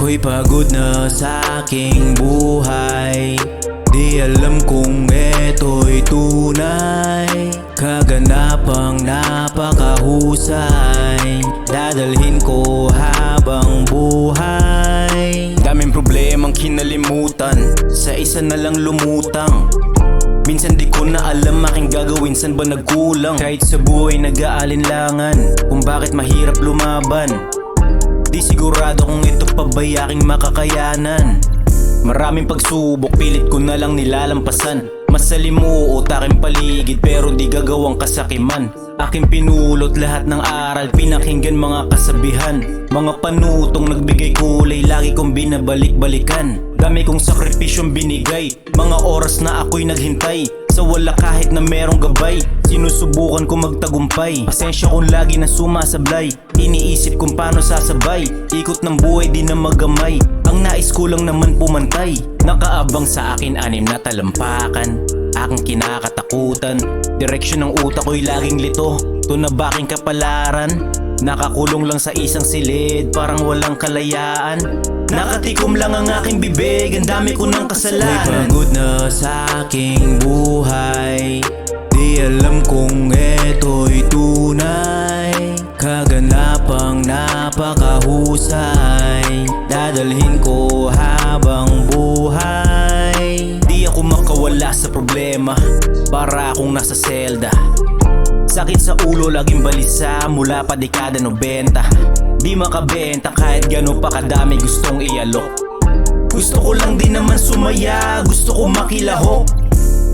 Ako'y pagod na sa aking buhay, di alam kung eto'y tunay. Kaganapang napakahusay, dadalhin ko habang buhay. Daming problemang kinalimutan, sa isa na lang lumutang. Minsan di ko na alam aking gagawin, san ba nagkulang? Kahit sa buhay nag-aalinlangan kung bakit mahirap lumaban. Di sigurado kung ito pa ba'y aking makakayanan. Maraming pagsubok, pilit ko na lang nilalampasan. Masalimuot aking paligid pero di gagawang kasakiman. Aking pinulot lahat ng aral, pinakinggan mga kasabihan. Mga panutong nagbigay kulay, lagi kong binabalik-balikan. Dami kong sakripisyong binigay, mga oras na ako'y naghintay. Sa wala kahit na merong gabay, sinusubukan ko magtagumpay. Pasensya kung lagi na sumasablay, iniisip kung paano sasabay. Ikot ng buhay di na magamay, ang nais ko lang naman pumantay. Nakaabang sa akin 6 na talampakan, aking kinakatakutan. Direksyon ng utak ko'y laging lito, to na baking kapalaran. Nakakulong lang sa isang silid, parang walang kalayaan. Nakatikom lang ang aking bibig, ang dami ko ng kasalanan. Ako'y pagod na sa aking buhay, di alam kung eto'y tunay. Kaganapang napakahusay, dadalhin ko habang buhay. Di ako makawala sa problema, para akong nasa selda. Sakit sa ulo, laging balisa mula pa dekada 90. Di makabenta kahit gano'n pa kadami gustong ialok. Gusto ko lang din naman sumaya, gusto ko makilahok.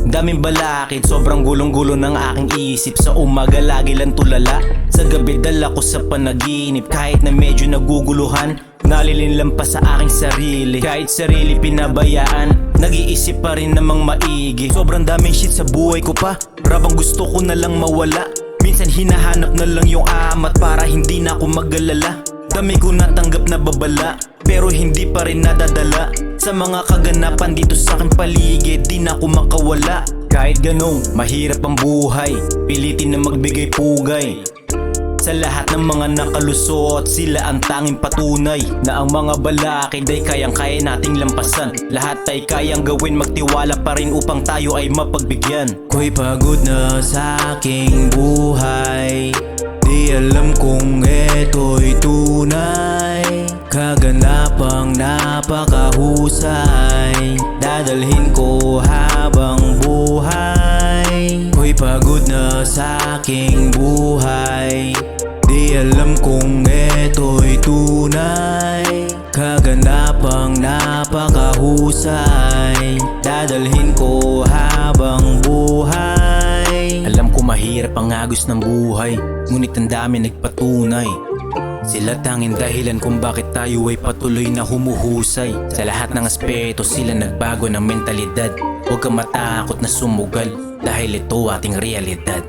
Daming balakid, sobrang gulong-gulo ng aking isip. Sa umaga lagi lang tulala, sa gabi dala ko sa panaginip. Kahit na medyo naguguluhan, nalilinlang pa sa aking sarili. Kahit sarili pinabayaan, nag-iisip pa rin namang maigi. Sobrang daming shit sa buhay ko pa, rabang gusto ko na lang mawala. Minsan hinahanap na lang yung amat para hindi na ako mag-alala. Dami ko natanggap na babala, pero hindi pa rin nadadala. Sa mga kaganapan dito sa aking paligid, di na ako makawala. Kahit ganong mahirap ang buhay, pilitin na magbigay pugay. Sa lahat ng mga nakalusot, sila ang tanging patunay na ang mga balakid ay kayang-kaya nating lampasan. Lahat ay kayang gawin, magtiwala pa rin upang tayo ay mapagbigyan. Ako'y pagod na sa aking buhay, di alam kung eto'y tunay. Kaganapang napakahusay, dadalhin ko habang buhay. Ako'y pagod na sa aking buhay, di alam kung eto'y tunay. Kaganapang napakahusay, dadalhin ko habang buhay. Alam ko mahirap ang agos ng buhay, ngunit ang dami nagpatunay. Sila tanging dahilan kung bakit tayo ay patuloy na humuhusay. Sa lahat ng aspeto sila nagbago ng mentalidad. Huwag kang matakot na sumugal, dahil ito ating realidad.